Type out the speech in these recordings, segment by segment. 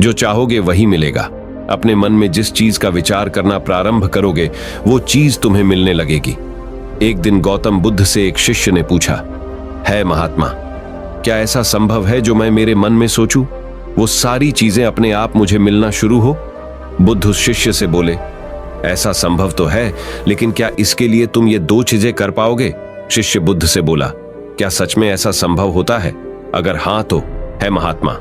जो चाहोगे वही मिलेगा। अपने मन में जिस चीज का विचार करना प्रारंभ करोगे वो चीज तुम्हें मिलने लगेगी। एक दिन गौतम बुद्ध से एक शिष्य ने पूछा, है महात्मा, क्या ऐसा संभव है जो मैं मेरे मन में सोचूं वो सारी चीजें अपने आप मुझे मिलना शुरू हो? बुद्ध उस शिष्य से बोले, ऐसा संभव तो है, लेकिन क्या इसके लिए तुम ये दो चीजें कर पाओगे? शिष्य बुद्ध से बोला, क्या सच में ऐसा संभव होता है? अगर हाँ तो है महात्मा,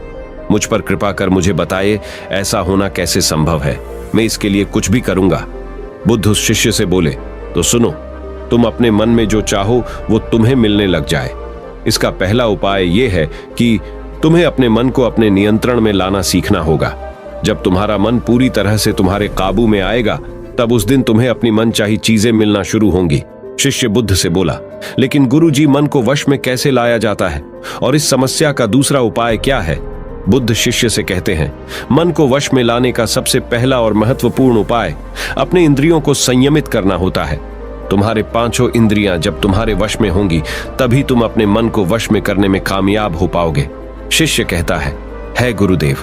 मुझ पर कृपा कर मुझे बताइए ऐसा होना कैसे संभव है, मैं इसके लिए कुछ भी करूंगा। बुद्ध उस शिष्य से बोले, तो सुनो, तुम अपने मन में जो चाहो वो तुम्हें मिलने लग जाए। इसका पहला उपाय यह है कि तुम्हें अपने मन को अपने नियंत्रण में लाना सीखना होगा। जब तुम्हारा मन पूरी तरह से तुम्हारे काबू में आएगा तब उस दिन तुम्हें अपनी मनचाही चीजें मिलना शुरू होंगी। शिष्य बुद्ध से बोला, लेकिन गुरुजी, मन को वश में कैसे लाया जाता है और इस समस्या का दूसरा उपाय क्या है? बुद्ध शिष्य से कहते हैं, मन को वश में लाने का सबसे पहला और महत्वपूर्ण उपाय अपने इंद्रियों को संयमित करना होता है। तुम्हारे पांचों इंद्रियां जब तुम्हारे वश में होंगी तभी तुम अपने मन को वश में करने में कामयाब हो पाओगे। शिष्य कहता है गुरुदेव,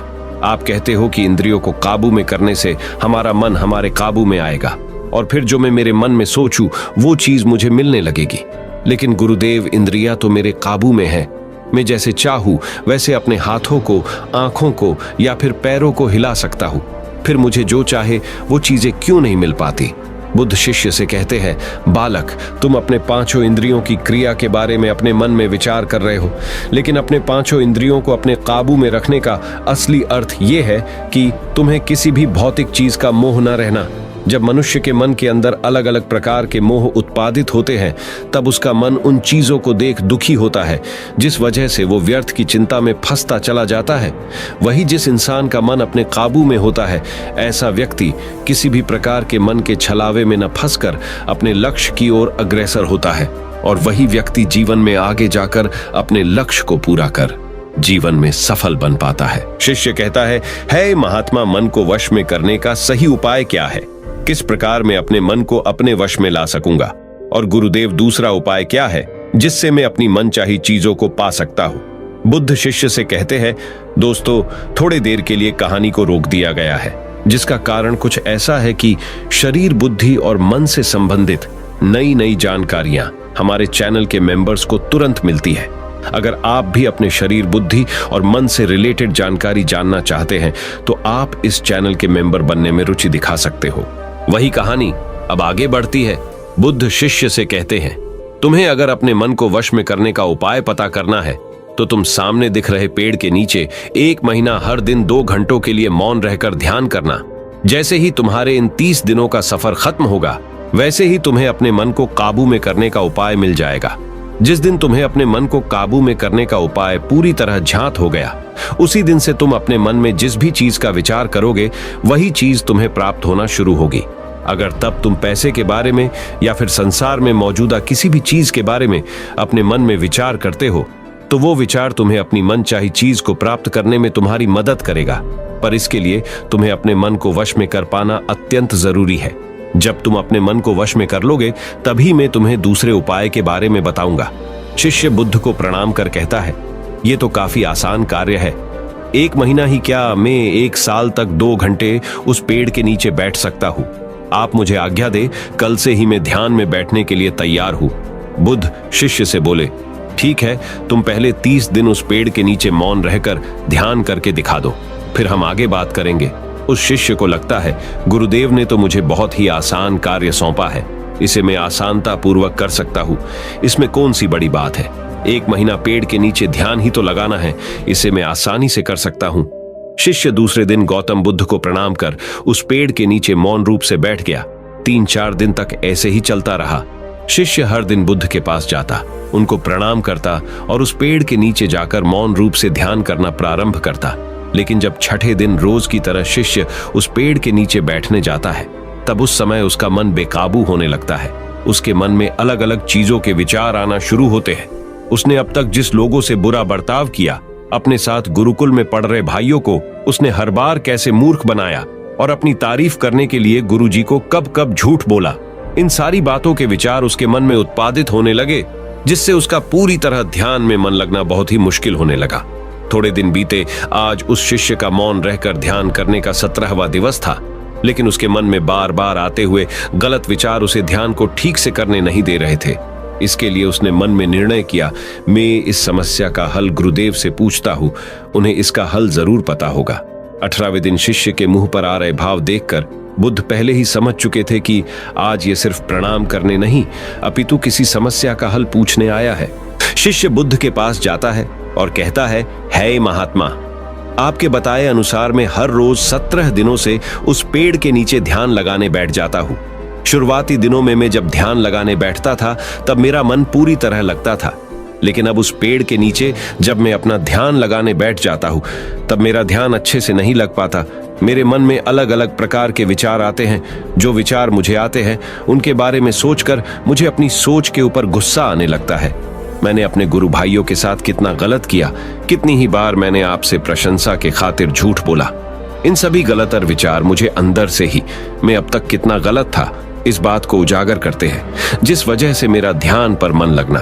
आप कहते हो कि इंद्रियों को काबू में करने से हमारा मन हमारे काबू में आएगा और फिर जो मैं मेरे मन में सोचूं वो चीज मुझे मिलने लगेगी। लेकिन गुरुदेव, इंद्रियां तो मेरे काबू में है। मैं जैसे चाहूं वैसे अपने हाथों को, आंखों को या फिर पैरों को हिला सकता हूं, फिर मुझे जो चाहे वो चीजें क्यों नहीं मिल पाती? बुद्ध शिष्य से कहते हैं, बालक, तुम अपने पांचों इंद्रियों की क्रिया के बारे में अपने मन में विचार कर रहे हो, लेकिन अपने पांचों इंद्रियों को अपने काबू में रखने का असली अर्थ यह है कि तुम्हें किसी भी भौतिक चीज का मोह न रहना। जब मनुष्य के मन के अंदर अलग अलग प्रकार के मोह उत्पादित होते हैं तब उसका मन उन चीजों को देख दुखी होता है जिस वजह से वो व्यर्थ की चिंता में फंसता चला जाता है। वही जिस इंसान का मन अपने काबू में होता है, ऐसा व्यक्ति किसी भी प्रकार के मन के छलावे में न फंसकर अपने लक्ष्य की ओर अग्रसर होता है और वही व्यक्ति जीवन में आगे जाकर अपने लक्ष्य को पूरा कर जीवन में सफल बन पाता है। शिष्य कहता है महात्मा, मन को वश में करने का सही उपाय क्या है? किस प्रकार मैं अपने मन को अपने वश में ला सकूंगा? और गुरुदेव, दूसरा उपाय क्या है जिससे मैं अपनी मनचाही चीजों को पा सकता हूं? बुद्ध शिष्य से कहते हैं, दोस्तों, थोड़ी देर के लिए कहानी को रोक दिया गया है, जिसका कारण कुछ ऐसा है कि शरीर, बुद्धि और मन से संबंधित नई नई जानकारियां हमारे चैनल के मेंबर्स को तुरंत मिलती है। अगर आप भी अपने शरीर, बुद्धि और मन से रिलेटेड जानकारी जानना चाहते हैं तो आप इस चैनल के मेंबर बनने में रुचि दिखा सकते हो। वही कहानी अब आगे बढ़ती है। बुद्ध शिष्य से कहते हैं, तुम्हें अगर अपने मन को वश में करने का उपाय पता करना है तो तुम सामने दिख रहे पेड़ के नीचे 1 महीना हर दिन 2 घंटों के लिए मौन रहकर ध्यान करना। जैसे ही तुम्हारे इन 30 दिनों का सफर खत्म होगा वैसे ही तुम्हें अपने मन को काबू में करने का उपाय मिल जाएगा। जिस दिन तुम्हें अपने मन को काबू में करने का उपाय पूरी तरह झांत हो गया, उसी दिन से तुम अपने मन में जिस भी चीज का विचार करोगे वही चीज तुम्हें प्राप्त होना शुरू होगी। अगर तब तुम पैसे के बारे में या फिर संसार में मौजूदा किसी भी चीज के बारे में अपने मन में विचार करते हो तो वो विचार तुम्हें अपनी मनचाही चीज को प्राप्त करने में तुम्हारी मदद करेगा। पर इसके लिए तुम्हें अपने मन को वश में कर पाना अत्यंत जरूरी है। जब तुम अपने मन को वश में कर लोगे तभी मैं तुम्हें दूसरे उपाय के बारे में बताऊंगा। शिष्य बुद्ध को प्रणाम कर कहता है, ये तो काफी आसान कार्य है। 1 महीना ही क्या, मैं 1 साल तक 2 घंटे उस पेड़ के नीचे बैठ सकता हूँ। आप मुझे आज्ञा दे, कल से ही मैं ध्यान में बैठने के लिए तैयार हूँ। बुद्ध शिष्य से बोले, ठीक है, तुम पहले 30 दिन उस पेड़ के नीचे मौन रहकर ध्यान करके दिखा दो, फिर हम आगे बात करेंगे। उस शिष्य को लगता है, गुरुदेव ने तो मुझे बहुत ही आसान कार्य सौंपा है, इसे मैं आसानता पूर्वक कर सकता हूँ, इसमें कौन सी बड़ी बात है। 1 महीना पेड़ के नीचे ध्यान ही तो लगाना है, इसे मैं आसानी से कर सकता हूँ। शिष्य दूसरे दिन गौतम बुद्ध को प्रणाम कर उस पेड़ के नीचे मौन रूप से बैठ गया। 3-4 दिन तक ऐसे ही चलता रहा। शिष्य हर दिन बुद्ध के पास जाता, उनको प्रणाम करता और उस पेड़ के नीचे जाकर मौन रूप से ध्यान करना प्रारंभ करता। लेकिन जब छठे दिन रोज की तरह शिष्य उस पेड़ के नीचे बैठने जाता है तब उस समय उसका मन बेकाबू होने लगता है। उसके मन में अलग अलग चीजों के विचार आना शुरू होते हैं। उसने अब तक जिस लोगों से बुरा बर्ताव किया, अपने साथ गुरुकुल में पढ़ रहे भाइयों को उसने हर बार कैसे मूर्ख बनाया और अपनी तारीफ करने के लिए गुरुजी को कब कब झूठ बोला, इन सारी बातों के विचार उसके मन में उत्पादित होने लगे, जिससे उसका पूरी तरह ध्यान में मन लगना बहुत ही मुश्किल होने लगा। थोड़े दिन बीते, आज उस शिष्य का मौन रहकर ध्यान करने का 17वां दिवस था, लेकिन उसके मन में बार बार आते हुए गलत विचार उसे ध्यान को ठीक से करने नहीं दे रहे थे। इसके लिए उसने मन में निर्णय किया, मैं इस समस्या का हल गुरुदेव से पूछता हूँ, उन्हें इसका हल जरूर पता होगा। 18वें दिन शिष्य के मुंह पर आ रहे भाव देखकर बुद्ध पहले ही समझ चुके थे कि आज ये सिर्फ प्रणाम करने नहीं, अपितु किसी समस्या का हल पूछने आया है। शिष्य बुद्ध के पास जाता है और कहता है महात्मा, आपके बताए अनुसार मैं हर रोज 17 दिनों से उस पेड़ के नीचे ध्यान लगाने बैठ जाता हूँ। शुरुआती दिनों में मैं जब ध्यान लगाने बैठता था तब मेरा मन पूरी तरह लगता था, लेकिन अब उस पेड़ के नीचे जब मैं अपना ध्यान लगाने बैठ जाता हूँ तब मेरा ध्यान अच्छे से नहीं लग पाता। मेरे मन में अलग अलग प्रकार के विचार आते हैं। जो विचार मुझे आते हैं उनके बारे में सोचकर मुझे अपनी सोच के ऊपर गुस्सा आने लगता है। मैंने अपने गुरु भाइयों के साथ कितना गलत किया, कितनी ही बार मैंने आपसे प्रशंसा के खातिर झूठ बोला। इन सभी गलतर विचार मुझे अंदर से ही मैं अब तक कितना गलत था इस बात को उजागर करते हैं, जिस वजह से मेरा ध्यान पर मन लगना।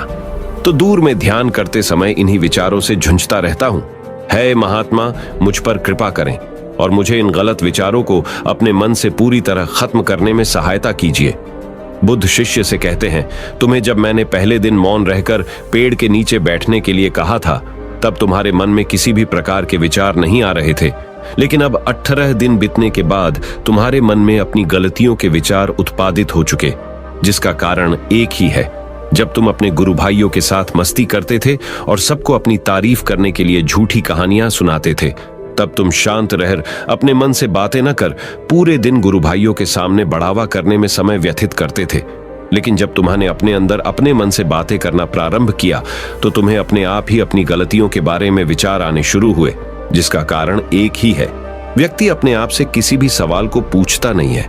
तो दूर में ध्यान करते समय इन्हीं विचारों से झुंझता रहता हूँ। है महात्मा, मुझ पर कृपा करें और मुझे इन गलत विचारों को अपने मन से पूरी तरह खत्म करने में सहायता कीजिए। बुद्ध शिष्य से कहते हैं, तुम्हें जब मैंने पहले दिन मौन रहकर पेड़ के नीचे बैठने के लिए कहा था तब तुम्हारे मन में किसी भी प्रकार के विचार नहीं आ रहे थे, लेकिन अब 18 दिन बीतने के बाद तुम्हारे मन में अपनी गलतियों के विचार उत्पादित हो चुके, जिसका कारण एक ही है। जब तुम अपने गुरु भाइयों के साथ मस्ती करते थे और सबको अपनी तारीफ करने के लिए झूठी कहानियां सुनाते थे, तब तुम शांत रह अपने मन से बातें न कर पूरे दिन गुरु भाइयों के सामने बढ़ावा करने में समय व्यतीत करते थे। लेकिन जब तुम्हारे अपने अंदर अपने मन से बातें करना प्रारंभ किया तो तुम्हें अपने आप ही अपनी गलतियों के बारे में विचार आने शुरू हुए, जिसका कारण एक ही है। व्यक्ति अपने आप से किसी भी सवाल को पूछता नहीं है।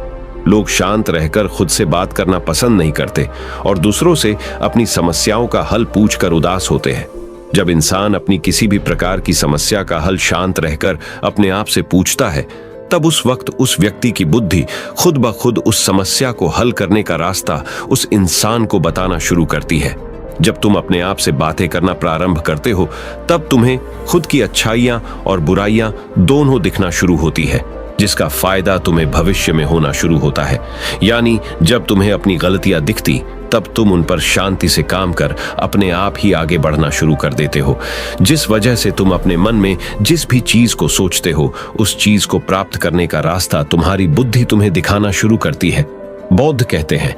लोग शांत रहकर खुद से बात करना पसंद नहीं करते और दूसरों से अपनी समस्याओं का हल पूछकर उदास होते हैं। जब इंसान अपनी किसी भी प्रकार की समस्या का हल शांत रहकर अपने आप से पूछता है, तब उस वक्त उस व्यक्ति की बुद्धि खुद ब खुद उस समस्या को हल करने का रास्ता उस इंसान को बताना शुरू करती है। जब तुम अपने आप से बातें करना प्रारंभ करते हो तब तुम्हें खुद की अच्छाइयां और बुराइयां दोनों दिखना शुरू होती है, जिसका फायदा तुम्हें भविष्य में होना शुरू होता है। यानी जब तुम्हें अपनी गलतियां दिखती तब तुम उन पर शांति से काम कर अपने आप ही आगे बढ़ना शुरू कर देते हो, जिस वजह से तुम अपने मन में जिस भी चीज को सोचते हो उस चीज को प्राप्त करने का रास्ता तुम्हारी बुद्धि तुम्हें दिखाना शुरू करती है। बौद्ध कहते हैं,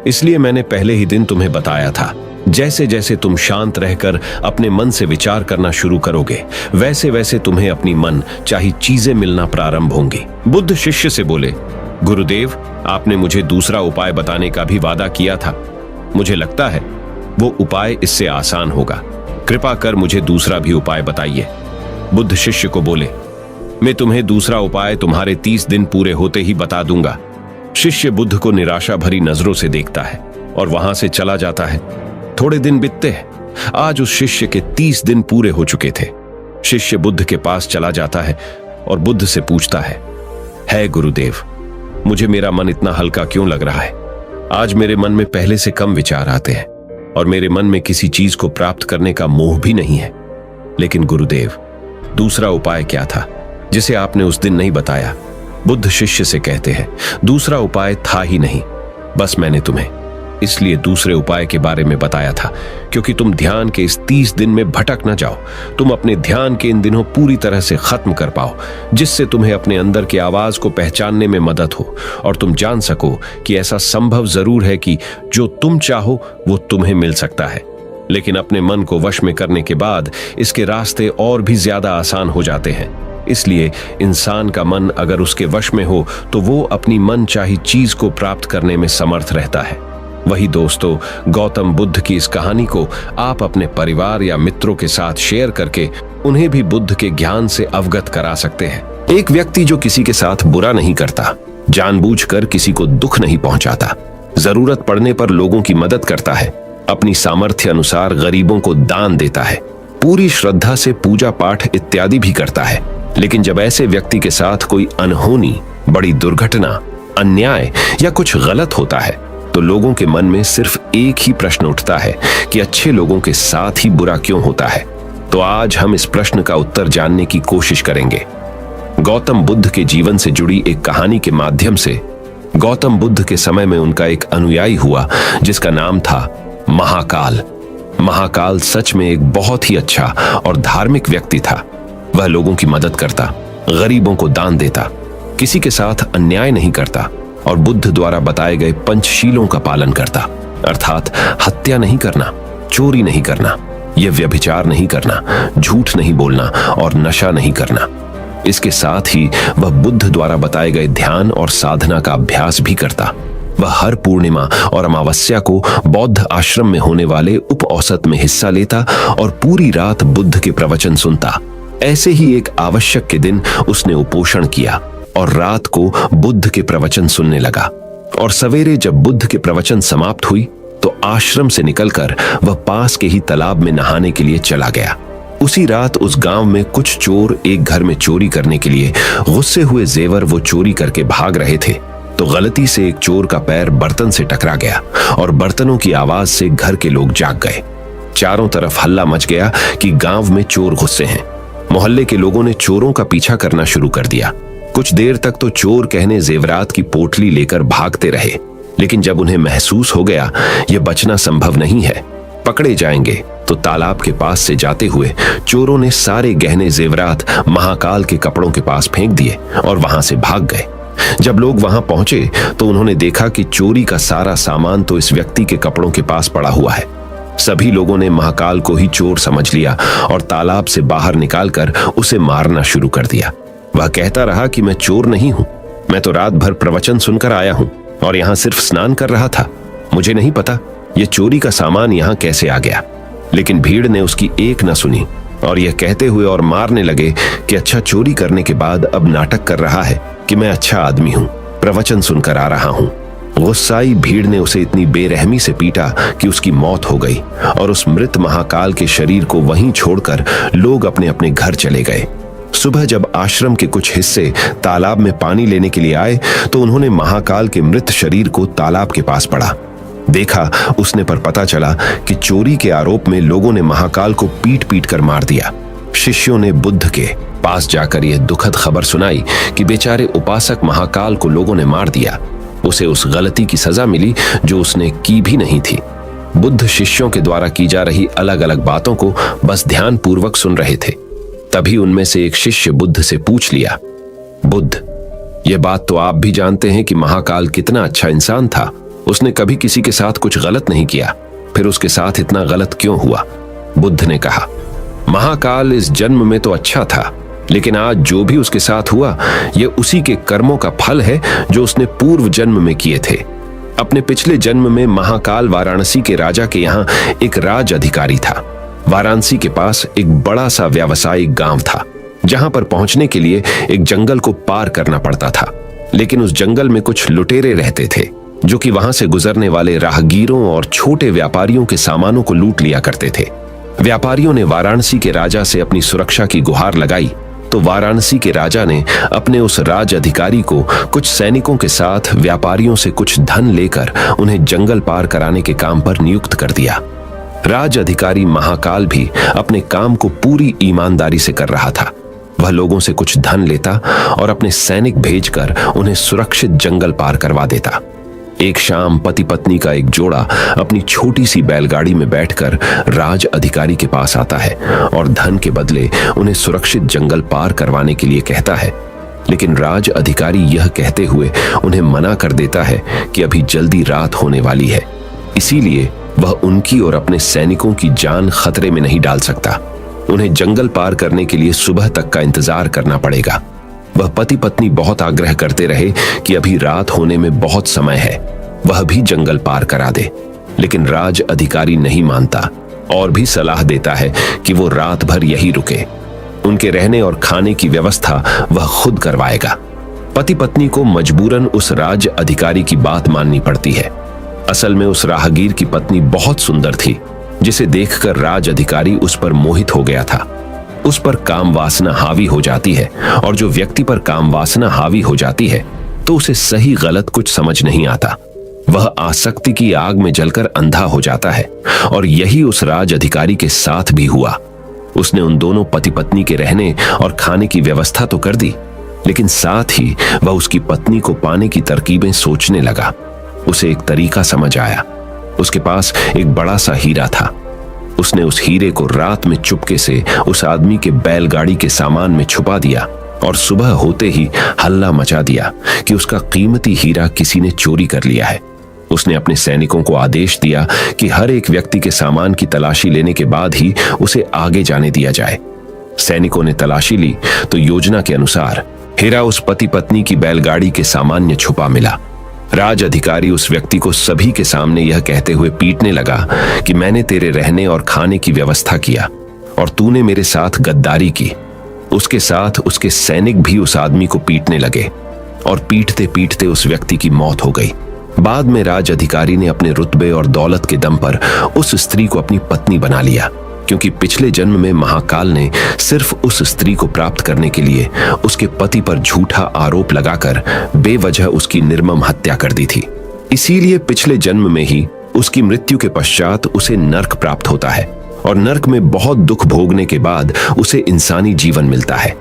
इसलिए मैंने पहले ही दिन तुम्हें बताया था, जैसे जैसे तुम शांत रहकर अपने मन से विचार करना शुरू करोगे वैसे वैसे तुम्हें अपनी मन चाही चीजें मिलना प्रारंभ होंगी। बुद्ध शिष्य से बोले, गुरुदेव, आपने मुझे दूसरा उपाय बताने का भी वादा किया था। मुझे लगता है वो उपाय इससे आसान होगा। कृपा कर मुझे दूसरा भी उपाय बताइए। बुद्ध शिष्य को बोले, मैं तुम्हें दूसरा उपाय तुम्हारे 30 दिन पूरे होते ही बता दूंगा। शिष्य बुद्ध को निराशा भरी नजरों से देखता है और वहां से चला जाता है। थोड़े दिन बीतते हैं। आज उस शिष्य के 30 दिन पूरे हो चुके थे। शिष्य बुद्ध के पास चला जाता है और बुद्ध से पूछता है गुरुदेव, मुझे मेरा मन इतना हल्का क्यों लग रहा है? आज मेरे मन में पहले से कम विचार आते हैं और मेरे मन में किसी चीज को प्राप्त करने का मोह भी नहीं है। लेकिन गुरुदेव, दूसरा उपाय क्या था जिसे आपने उस दिन नहीं बताया? बुद्ध शिष्य से कहते हैं, दूसरा उपाय था ही नहीं, बस मैंने तुम्हें इसलिए दूसरे उपाय के बारे में बताया था क्योंकि तुम ध्यान के इस 30 दिन में भटक न जाओ। तुम अपने ध्यान के इन दिनों पूरी तरह से खत्म कर पाओ, जिससे तुम्हें अपने अंदर की आवाज को पहचानने में मदद हो और तुम जान सको कि ऐसा संभव जरूर है कि जो तुम चाहो वो तुम्हें मिल सकता है। लेकिन अपने मन को वश में करने के बाद इसके रास्ते और भी ज्यादा आसान हो जाते हैं। इसलिए इंसान का मन अगर उसके वश में हो तो वो अपनी मन चाही चीज को प्राप्त करने में समर्थ रहता है। वही दोस्तों, गौतम बुद्ध की इस कहानी को आप अपने परिवार या मित्रों के साथ शेयर करके उन्हें भी बुद्ध के ज्ञान से अवगत करा सकते हैं। एक व्यक्ति जो किसी के साथ बुरा नहीं करता, जानबूझकर किसी को दुख नहीं पहुंचाता, जरूरत पड़ने पर लोगों की मदद करता है, अपनी सामर्थ्य अनुसार गरीबों को दान देता है, पूरी श्रद्धा से पूजा पाठ इत्यादि भी करता है। लेकिन जब ऐसे व्यक्ति के साथ कोई अनहोनी, बड़ी दुर्घटना, अन्याय या कुछ गलत होता है तो लोगों के मन में सिर्फ एक ही प्रश्न उठता है कि अच्छे लोगों के साथ ही बुरा क्यों होता है। तो आज हम इस प्रश्न का उत्तर जानने की कोशिश करेंगे। गौतम बुद्ध के जीवन से जुड़ी एक कहानी के माध्यम से। गौतम बुद्ध के समय में उनका एक अनुयायी हुआ जिसका नाम था महाकाल। महाकाल सच में एक बहुत ही अच्छा और धार्मिक व्यक्ति था। वह लोगों की मदद करता, गरीबों को दान देता, किसी के साथ अन्याय नहीं करता और बुद्ध द्वारा बताए गए पंचशीलों का पालन करता, अर्थात हत्या नहीं करना, चोरी नहीं करना, यह व्यभिचार नहीं करना, झूठ नहीं बोलना और नशा नहीं करना। इसके साथ ही वह बुद्ध द्वारा बताए गए ध्यान और साधना का अभ्यास भी करता। वह हर पूर्णिमा और अमावस्या को बौद्ध आश्रम में होने वाले उप औसत में हिस्सा लेता और पूरी रात बुद्ध के प्रवचन सुनता। ऐसे ही एक आवश्यक के दिन उसने उपोषण किया और रात को बुद्ध के प्रवचन सुनने लगा। और सवेरे जब बुद्ध के प्रवचन समाप्त हुई तो आश्रम से निकलकर वह पास के ही तालाब में नहाने के लिए चला गया। उसी रात उस गांव में कुछ चोर एक घर में चोरी करने के लिए गुस्से हुए जेवर वो चोरी करके भाग रहे थे तो गलती से एक चोर का पैर बर्तन से टकरा गया और बर्तनों की आवाज से घर के लोग जाग गए। चारों तरफ हल्ला मच गया कि गांव में चोर घुसे हैं। मोहल्ले के लोगों ने चोरों का पीछा करना शुरू कर दिया। कुछ देर तक तो चोर कहने जेवरात की पोटली लेकर भागते रहे, लेकिन जब उन्हें महसूस हो गया यह बचना संभव नहीं है, पकड़े जाएंगे, तो तालाब के पास से जाते हुए चोरों ने सारे गहने जेवरात महाकाल के कपड़ों के पास फेंक दिए और वहां से भाग गए। जब लोग वहां पहुंचे तो उन्होंने देखा कि चोरी का सारा सामान तो इस व्यक्ति के कपड़ों के पास पड़ा हुआ है। सभी लोगों ने महाकाल को ही चोर समझ लिया और तालाब से बाहर निकालकर उसे मारना शुरू कर दिया। वह कहता रहा कि मैं चोर नहीं हूं, मैं तो रात भर प्रवचन सुनकर आया हूं और यहां सिर्फ स्नान कर रहा था। मुझे नहीं पता यह चोरी का सामान यहां कैसे आ गया। लेकिन भीड़ ने उसकी एक न सुनी और यह कहते हुए और मारने लगे कि अच्छा, चोरी करने के बाद अब नाटक कर रहा है कि मैं अच्छा आदमी हूं, प्रवचन सुनकर आ रहा हूं। गुस्साई भीड़ ने उसे इतनी बेरहमी से पीटा कि उसकी मौत हो गई और उस मृत महाकाल के शरीर को वहीं छोड़कर लोग अपने अपने घर चले गए। सुबह जब आश्रम के कुछ हिस्से तालाब में पानी लेने के लिए आए तो उन्होंने महाकाल के मृत शरीर को तालाब के पास पड़ा देखा। उसने पर पता चला कि चोरी के आरोप में लोगों ने महाकाल को पीट पीट कर मार दिया। शिष्यों ने बुद्ध के पास जाकर यह दुखद खबर सुनाई कि बेचारे उपासक महाकाल को लोगों ने मार दिया। उसे उस गलती की सजा मिली जो उसने की भी नहीं थी। बुद्ध शिष्यों के द्वारा की जा रही अलग अलग बातों को बस ध्यान पूर्वक सुन रहे थे। तभी उनमें से एक शिष्य बुद्ध से पूछ लिया, बुद्ध, यह बात तो आप भी जानते हैं कि महाकाल कितना अच्छा इंसान था। उसने कभी किसी के साथ कुछ गलत नहीं किया, फिर उसके साथ इतना गलत क्यों हुआ? बुद्ध ने कहा, महाकाल इस जन्म में तो अच्छा था, लेकिन आज जो भी उसके साथ हुआ यह उसी के कर्मों का फल है जो उसने पूर्व जन्म में किए थे। अपने पिछले जन्म में महाकाल वाराणसी के राजा के यहाँ एक राज अधिकारी था। वाराणसी के पास एक बड़ा सा व्यावसायिक गांव था जहां पर पहुंचने के लिए एक जंगल को पार करना पड़ता था। लेकिन उस जंगल में कुछ लुटेरे रहते थे जो कि वहां से गुजरने वाले राहगीरों और छोटे व्यापारियों के सामानों को लूट लिया करते थे। व्यापारियों ने वाराणसी के राजा से अपनी सुरक्षा की गुहार लगाई तो वाराणसी के राजा ने अपने उस राज अधिकारी को कुछ सैनिकों के साथ व्यापारियों से कुछ धन लेकर उन्हें जंगल पार कराने के काम पर नियुक्त कर दिया। राज अधिकारी महाकाल भी अपने काम को पूरी ईमानदारी से कर रहा था। वह लोगों से कुछ धन लेता और अपने सैनिक भेजकर उन्हें सुरक्षित जंगल पार करवा देता। एक शाम पति पत्नी का एक जोड़ा अपनी छोटी सी बैलगाड़ी में बैठकर राज अधिकारी के पास आता है और धन के बदले उन्हें सुरक्षित जंगल पार करवाने के लिए कहता है। लेकिन राज अधिकारी यह कहते हुए उन्हें मना कर देता है कि अभी जल्दी रात होने वाली है, इसीलिए वह उनकी और अपने सैनिकों की जान खतरे में नहीं डाल सकता। उन्हें जंगल पार करने के लिए सुबह तक का इंतजार करना पड़ेगा। वह पति पत्नी बहुत आग्रह करते रहे कि अभी रात होने में बहुत समय है, वह भी जंगल पार करा दे, लेकिन राज अधिकारी नहीं मानता और भी सलाह देता है कि वो रात भर यही रुके। उनके रहने और खाने की व्यवस्था वह खुद करवाएगा। पति पत्नी को मजबूरन उस राज अधिकारी की बात माननी पड़ती है। असल में उस राहगीर की पत्नी बहुत सुंदर थी, जिसे देखकर राज अधिकारी उस पर मोहित हो गया था। उस पर काम वासना हावी हो जाती है और जो व्यक्ति पर काम वासना हावी हो जाती है तो उसे सही गलत कुछ समझ नहीं आता। वह आसक्ति की आग में जलकर अंधा हो जाता है और यही उस राज अधिकारी के साथ भी हुआ। उसने उन दोनों पति पत्नी के रहने और खाने की व्यवस्था तो कर दी, लेकिन साथ ही वह उसकी पत्नी को पाने की तरकीबें सोचने लगा। उसे एक तरीका समझ आया। उसके पास एक बड़ा सा हीरा था। उसने उस हीरे को रात में चुपके से उस आदमी के बैलगाड़ी के सामान में छुपा दिया और सुबह होते ही हल्ला मचा दिया कि उसका कीमती हीरा किसी ने चोरी कर लिया है। उसने अपने सैनिकों को आदेश दिया कि हर एक व्यक्ति के सामान की तलाशी लेने के बाद ही उसे आगे जाने दिया जाए। सैनिकों ने तलाशी ली तो योजना के अनुसार हीरा उस पति पत्नी की बैलगाड़ी के सामान में छुपा मिला। राज अधिकारी उस व्यक्ति को सभी के सामने यह कहते हुए पीटने लगा कि मैंने तेरे रहने और खाने की व्यवस्था किया और तूने मेरे साथ गद्दारी की। उसके साथ उसके सैनिक भी उस आदमी को पीटने लगे और पीटते पीटते उस व्यक्ति की मौत हो गई। बाद में राज अधिकारी ने अपने रुतबे और दौलत के दम पर उस स्त्री को अपनी पत्नी बना लिया, क्योंकि पिछले जन्म में महाकाल ने सिर्फ उस स्त्री को प्राप्त करने के लिए उसके पति पर झूठा आरोप लगाकर बेवजह उसकी निर्मम हत्या कर दी थी। इसीलिए पिछले जन्म में ही उसकी मृत्यु के पश्चात उसे नर्क प्राप्त होता है और नर्क में बहुत दुख भोगने के बाद उसे इंसानी जीवन मिलता है।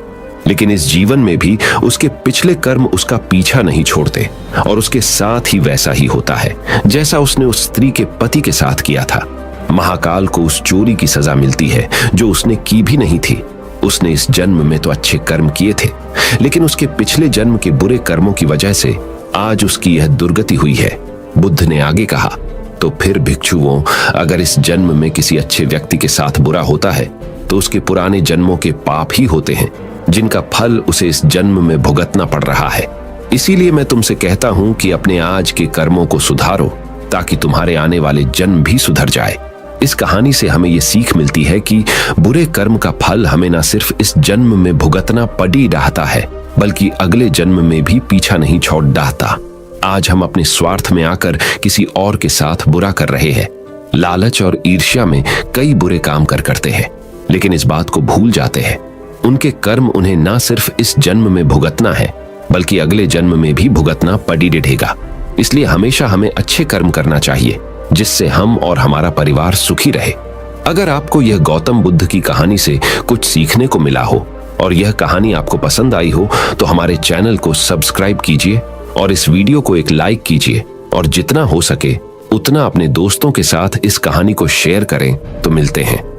लेकिन इस जीवन में भी उसके पिछले कर्म उसका पीछा नहीं छोड़ते और उसके साथ ही वैसा ही होता है जैसा उसने उस स्त्री के पति के साथ किया था। महाकाल को उस चोरी की सजा मिलती है जो उसने की भी नहीं थी। उसने इस जन्म में तो अच्छे कर्म किए थे, लेकिन उसके पिछले जन्म के बुरे कर्मों की वजह से आज उसकी यह दुर्गति हुई है। बुद्ध ने आगे कहा, तो फिर भिक्षुओं, अगर इस जन्म में किसी अच्छे व्यक्ति के साथ बुरा होता है तो उसके पुराने जन्मों के पाप ही होते हैं, जिनका फल उसे इस जन्म में भुगतना पड़ रहा है। इसीलिए मैं तुमसे कहता हूं कि अपने आज के कर्मों को सुधारो ताकि तुम्हारे आने वाले जन्म भी सुधर जाए। इस कहानी से हमें यह सीख मिलती है कि बुरे कर्म का फल हमें न सिर्फ इस जन्म में भुगतना पड़ी रहता है, बल्कि अगले जन्म में भी पीछा नहीं छोड़ डाहता। आज हम अपने स्वार्थ में आकर किसी और के साथ बुरा कर रहे हैं। लालच और ईर्ष्या में कई बुरे काम करते हैं, लेकिन इस बात को भूल जाते हैं उनके कर्म उन्हें न सिर्फ इस जन्म में भुगतना है, बल्कि अगले जन्म में भी भुगतना पड़ी रहेगा। इसलिए हमेशा हमें अच्छे कर्म करना चाहिए, जिससे हम और हमारा परिवार सुखी रहे। अगर आपको यह गौतम बुद्ध की कहानी से कुछ सीखने को मिला हो और यह कहानी आपको पसंद आई हो तो हमारे चैनल को सब्सक्राइब कीजिए और इस वीडियो को एक लाइक कीजिए और जितना हो सके उतना अपने दोस्तों के साथ इस कहानी को शेयर करें। तो मिलते हैं।